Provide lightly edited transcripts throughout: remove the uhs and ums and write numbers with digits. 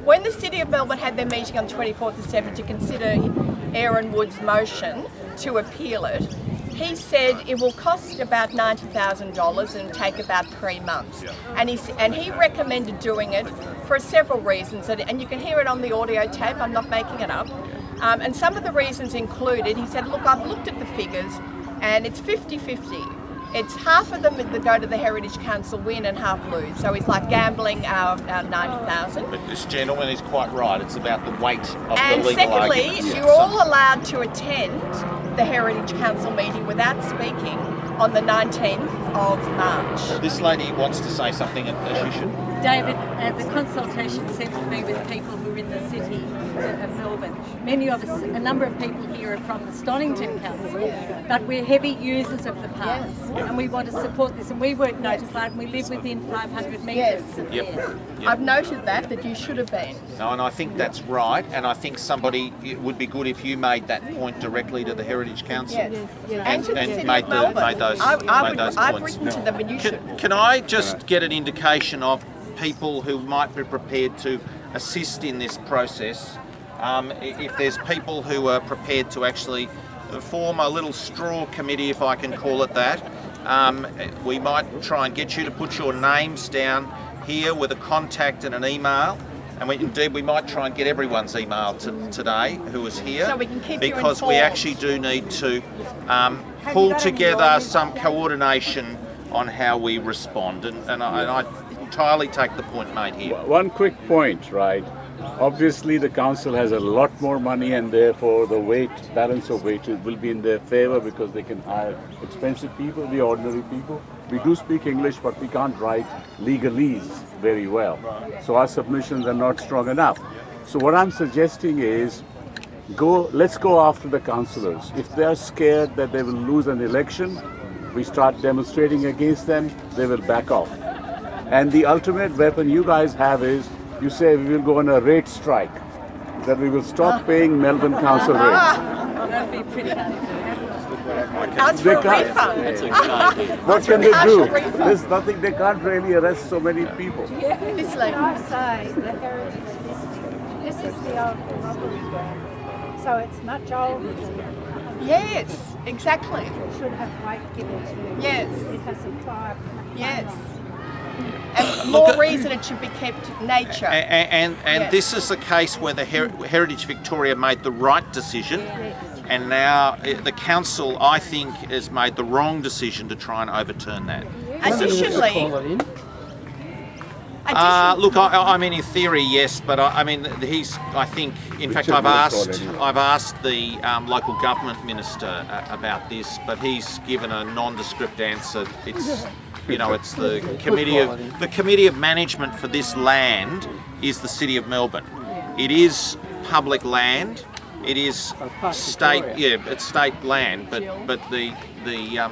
when the City of Melbourne had their meeting on 24th December to consider Aaron Wood's motion to appeal it, he said it will cost about $90,000 and take about 3 months. And he recommended doing it for several reasons, and you can hear it on the audio tape, I'm not making it up. And some of the reasons included, he said, look, I've looked at the figures and it's 50-50. It's half of them that go to the Heritage Council win and half lose. So it's like gambling our 90,000. But this gentleman is quite right. It's about the weight of and the legal secondly, arguments. you're all allowed to attend the Heritage Council meeting without speaking on the 19th of March. This lady wants to say something, as she should. David, the consultation seems to be with people who are in the city of Melbourne. Many of us, a number of people here are from the Stonington Council, but we're heavy users of the park, and we want to support this. And we weren't notified, and we live within 500 metres of there. I've noted that you should have been. No, and I think that's right, and I think it would be good if you made that point directly to the Heritage Council. And to the City made of Melbourne. made those I've points. written to them, and you should. Can I just get an indication of people who might be prepared to assist in this process? If there's people who are prepared to actually form a little straw committee, if I can call it that, we might try and get you to put your names down here with a contact and an email. And we might try and get everyone's email today who is here, so we can keep because you we actually do need to pull together some coordination on how we respond. And I entirely take the point made here. One quick point, right? Obviously, the council has a lot more money, and therefore the balance of weight will be in their favor because they can hire expensive people, the ordinary people. We do speak English, but we can't write legalese very well. So our submissions are not strong enough. So what I'm suggesting is, let's go after the councillors. If they're scared that they will lose an election, we start demonstrating against them, they will back off. And the ultimate weapon you guys have is, you say we will go on a rate strike, that we will stop paying Melbourne Council rates. That'd be pretty hard to do. Ask for a refund. What can they do? There's nothing, they can't really arrest so many people. This lady. I say the Heritage District. This is the old robbery ground, so it's much older than Yes, exactly. it should have weight given to it. Yes. It has a tribe. Yes. And more reason it should be kept nature. And this is a case where the Heritage Victoria made the right decision, and now the council, I think, has made the wrong decision to try and overturn that. Additionally, look, I mean, in theory, yes, but I mean, I think, in fact, I've asked the local government minister about this, but he's given a nondescript answer. It's the committee of management for this land is the City of Melbourne. It is public land. It is state, it's state land, but the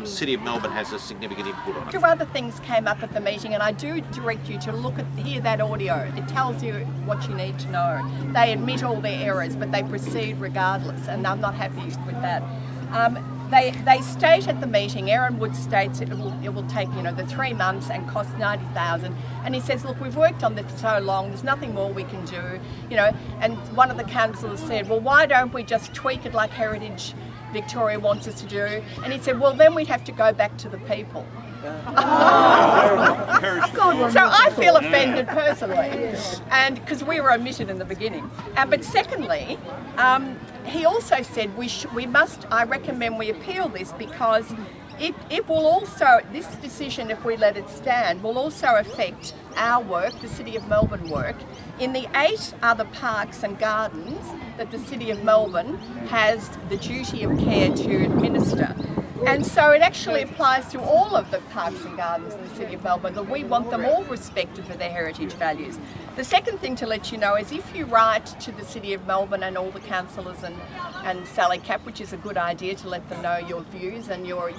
City of Melbourne has a significant input on it. Two other things came up at the meeting, and I do direct you to hear that audio. It tells you what you need to know. They admit all their errors, but they proceed regardless, and I'm not happy with that. They state at the meeting, Aaron Wood states it will take the 3 months and cost $90,000, and he says, look, we've worked on this for so long, there's nothing more we can do, and one of the councillors said, well, why don't we just tweak it like Heritage Victoria wants us to do? And he said, well, then we'd have to go back to the people. So I feel offended personally, and because we were omitted in the beginning. But secondly, he also said I recommend we appeal this because it will also, this decision, if we let it stand, will also affect our work, the City of Melbourne work, in the 8 other parks and gardens that the City of Melbourne has the duty of care to administer. And so it actually applies to all of the parks and gardens in the City of Melbourne, that we want them all respected for their heritage values. The second thing to let you know is if you write to the City of Melbourne and all the councillors and Sally Cap, which is a good idea to let them know your views and your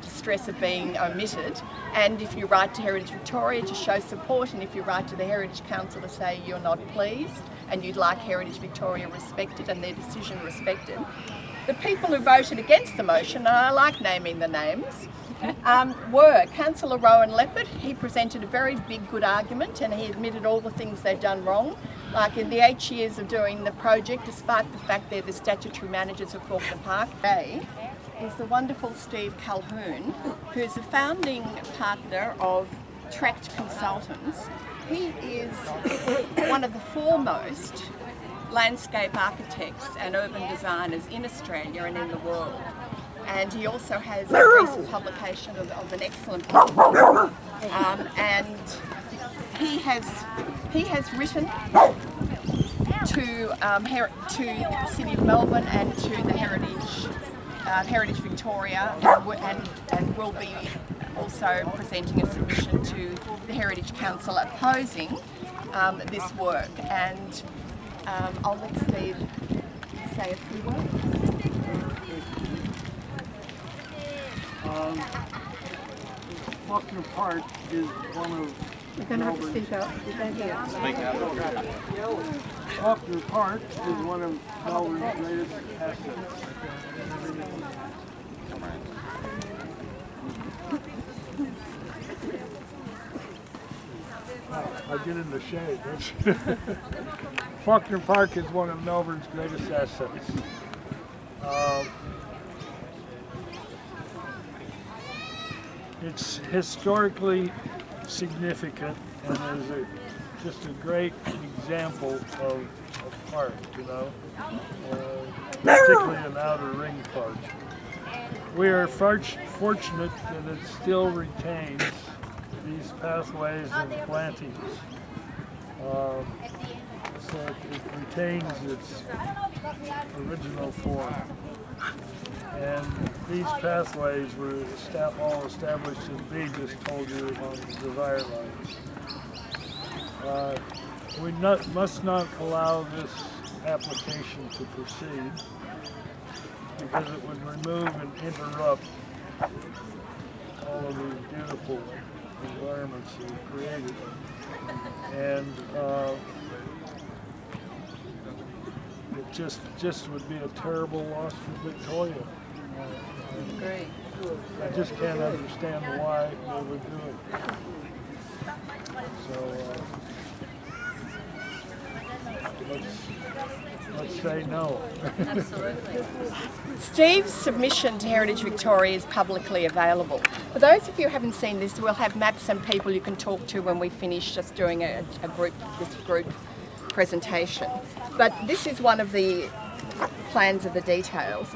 distress of being omitted, and if you write to Heritage Victoria to show support, and if you write to the Heritage Council to say you're not pleased and you'd like Heritage Victoria respected and their decision respected, the people who voted against the motion, and I like naming the names, were Councillor Rowan Leppard. He presented a very big, good argument, and he admitted all the things they've done wrong. Like in the 8 years of doing the project, despite the fact they're the statutory managers of Fawkner Park, today is the wonderful Steve Calhoun, who's the founding partner of Tract Consultants. He is one of the foremost landscape architects and urban designers in Australia and in the world. And he also has a recent publication of an excellent book. And he has written to the City of Melbourne and to the Heritage Victoria, and will be also presenting a submission to the Heritage Council opposing this work. And I'll let Steve say a few words. Fawkner Park is one of You're going to have to speak up. You don't hear. Fawkner Park is one of Melbourne's greatest assets. I get in the shade. Fawkner Park is one of Melbourne's greatest assets. It's historically significant and is just a great example of a park, you know, particularly an outer ring park. We are fortunate that it still retains these pathways and plantings. So it retains its original form. And these pathways were all established, as Bea just told you, on the divider lines. We must not allow this application to proceed because it would remove and interrupt all of these beautiful environments that we created. And it just would be a terrible loss for Victoria. Great. I just can't understand why they would do it. So let's say no. Absolutely. Steve's submission to Heritage Victoria is publicly available. For those of you who haven't seen this, we'll have maps and people you can talk to when we finish just doing this group presentation. But this is one of the plans of the details.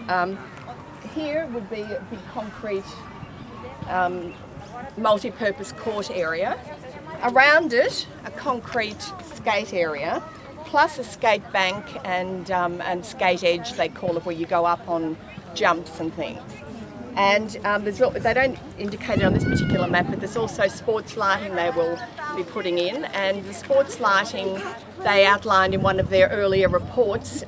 Here would be a big concrete multi-purpose court area. Around it, a concrete skate area, plus a skate bank and skate edge, they call it, where you go up on jumps and things. And they don't indicate it on this particular map, but there's also sports lighting they will be putting in. And the sports lighting they outlined in one of their earlier reports,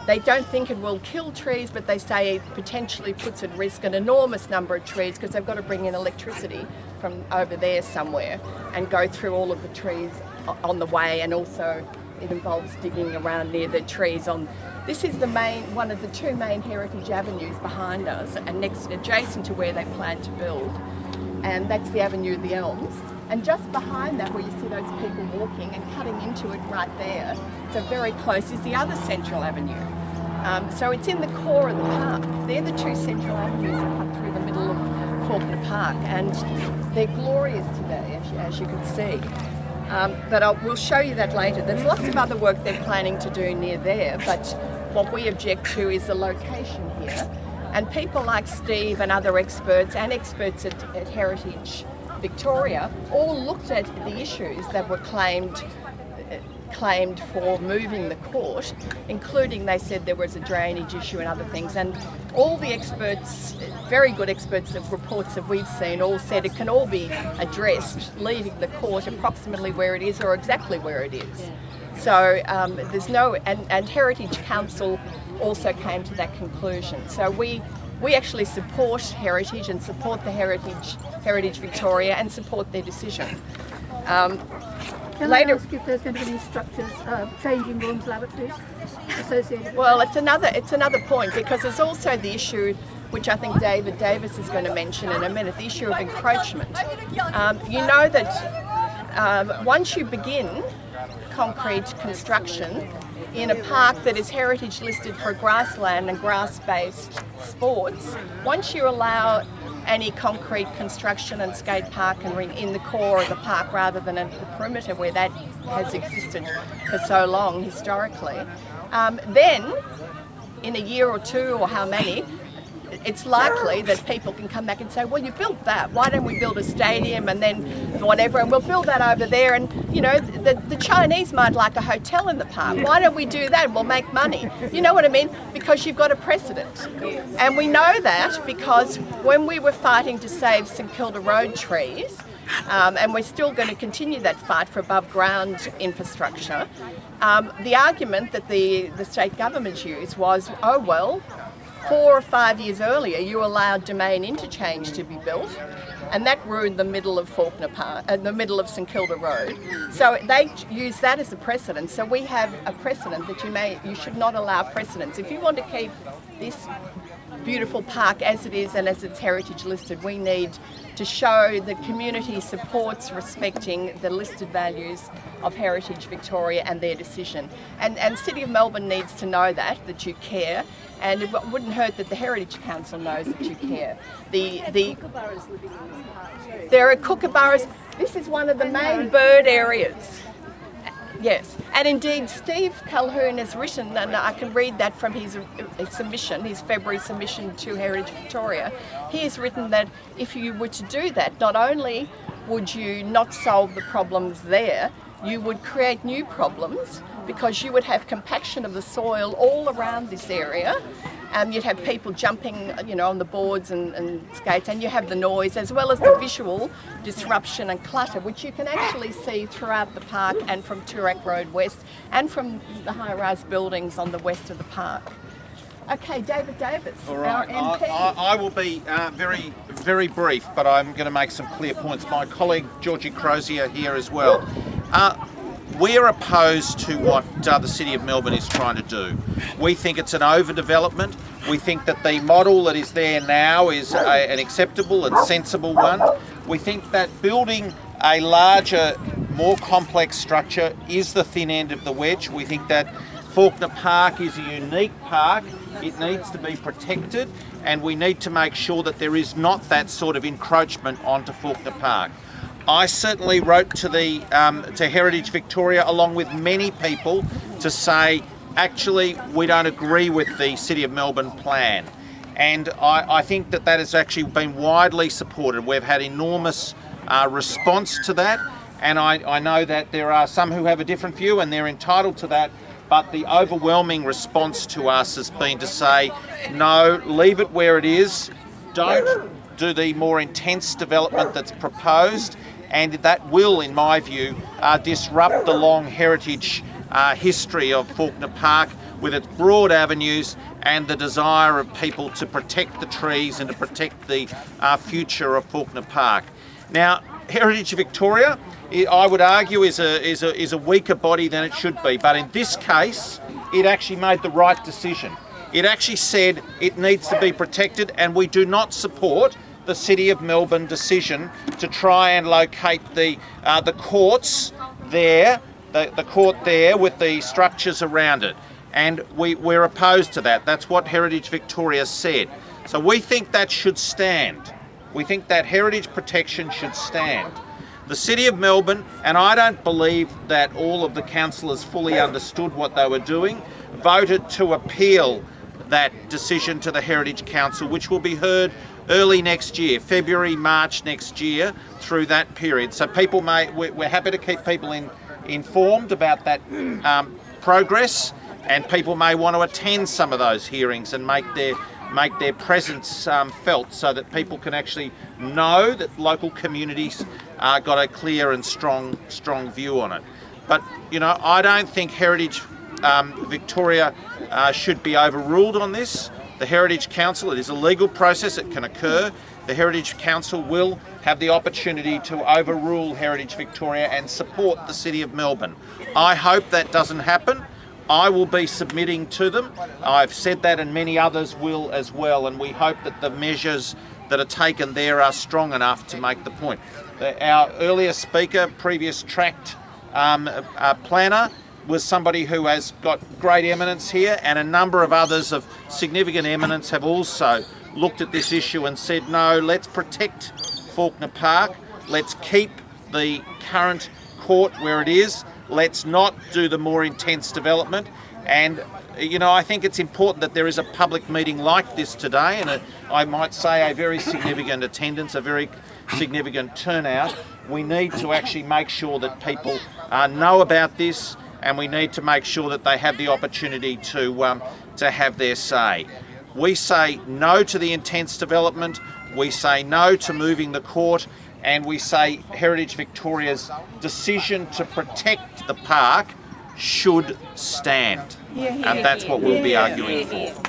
they don't think it will kill trees, but they say it potentially puts at risk an enormous number of trees because they've got to bring in electricity from over there somewhere and go through all of the trees on the way, and also it involves digging around near the trees. This is one of the two main heritage avenues behind us and adjacent to where they plan to build, and that's the Avenue of the Elms. And just behind that, where you see those people walking and cutting into it right there, so very close, is the other Central Avenue. So it's in the core of the park. They're the two central avenues that cut through the middle of Fawkner Park, and they're glorious today, as you can see. But we'll show you that later. There's lots of other work they're planning to do near there, but what we object to is the location here. And people like Steve and other experts, and experts at Heritage Victoria, all looked at the issues that were claimed for moving the court, including they said there was a drainage issue and other things. And all the experts, very good experts of reports that we've seen, all said it can all be addressed, leaving the court approximately where it is or exactly where it is. So there's no, and Heritage Council also came to that conclusion. So we actually support Heritage and support the Heritage Victoria and support their decision. Can I ask if there's going to be any structures, changing rooms, lavatories associated with Well, it's another point, because there's also the issue which I think David Davis is going to mention in a minute, the issue of encroachment. You know that once you begin concrete construction in a park that is heritage listed for grassland and grass-based sports, once you allow any concrete construction and skate park and ring in the core of the park rather than at the perimeter where that has existed for so long historically, then in a year or two or how many, it's likely that people can come back and say, well, you built that, why don't we build a stadium and then whatever, and we'll build that over there, and you know, the Chinese might like a hotel in the park, why don't we do that, we'll make money. You know what I mean? Because you've got a precedent. And we know that because when we were fighting to save St Kilda Road trees, and we're still going to continue that fight for above ground infrastructure, the argument that the state government used was, oh well, 4 or 5 years earlier you allowed domain interchange to be built, and that ruined the middle of Fawkner Park, the middle of St Kilda Road. So they use that as a precedent. So we have a precedent that you should not allow precedents. If you want to keep this beautiful park as it is and as it's heritage listed, we need to show that community supports respecting the listed values of Heritage Victoria and their decision. And City of Melbourne needs to know that you care, and it wouldn't hurt that the Heritage Council knows that you care. There are kookaburras. This is one of the main bird areas. Yes, and indeed Steve Calhoun has written, and I can read that from his submission, his February submission to Heritage Victoria. He has written that if you were to do that, not only would you not solve the problems there, you would create new problems because you would have compaction of the soil all around this area. You'd have people jumping, you know, on the boards and skates, and you have the noise as well as the visual disruption and clutter, which you can actually see throughout the park and from Toorak Road West and from the high-rise buildings on the west of the park. Okay, David Davis, all right. our MP. I will be very, very brief, but I'm going to make some clear points. My colleague Georgie Crozier here as well. We're opposed to what the City of Melbourne is trying to do. We think it's an overdevelopment. We think that the model that is there now is an acceptable and sensible one. We think that building a larger, more complex structure is the thin end of the wedge. We think that Fawkner Park is a unique park. It needs to be protected, and we need to make sure that there is not that sort of encroachment onto Fawkner Park. I certainly wrote to to Heritage Victoria, along with many people, to say, actually, we don't agree with the City of Melbourne plan. And I think that has actually been widely supported. We've had enormous response to that, and I know that there are some who have a different view, and they're entitled to that. But the overwhelming response to us has been to say, no, leave it where it is. Don't do the more intense development that's proposed, and that will, in my view, disrupt the long heritage history of Fawkner Park with its broad avenues and the desire of people to protect the trees and to protect the future of Fawkner Park. Now, Heritage Victoria, I would argue, is a weaker body than it should be, but in this case, it actually made the right decision. It actually said it needs to be protected, and we do not support the City of Melbourne decision to try and locate the courts there, the court there with the structures around it. And we're opposed to that. That's what Heritage Victoria said. So we think that should stand. We think that heritage protection should stand. The City of Melbourne, and I don't believe that all of the councillors fully understood what they were doing, voted to appeal that decision to the Heritage Council, which will be heard early next year, February, March next year, through that period. So people we're happy to keep people informed about that progress, and people may want to attend some of those hearings and make their presence felt, so that people can actually know that local communities got a clear and strong view on it. But you know, I don't think Heritage Victoria should be overruled on this. The Heritage Council, it is a legal process, it can occur. The Heritage Council will have the opportunity to overrule Heritage Victoria and support the City of Melbourne. I hope that doesn't happen. I will be submitting to them. I've said that, and many others will as well, and we hope that the measures that are taken there are strong enough to make the point. Our earlier speaker, previous tract planner, was somebody who has got great eminence here, and a number of others of significant eminence have also looked at this issue and said, no, let's protect Fawkner Park, let's keep the current court where it is, let's not do the more intense development. And you know, I think it's important that there is a public meeting like this today, and I might say a very significant attendance, a very significant turnout. We need to actually make sure that people know about this, and we need to make sure that they have the opportunity to have their say. We say no to the intense development, we say no to moving the court, and we say Heritage Victoria's decision to protect the park should stand. And that's what we'll be arguing for.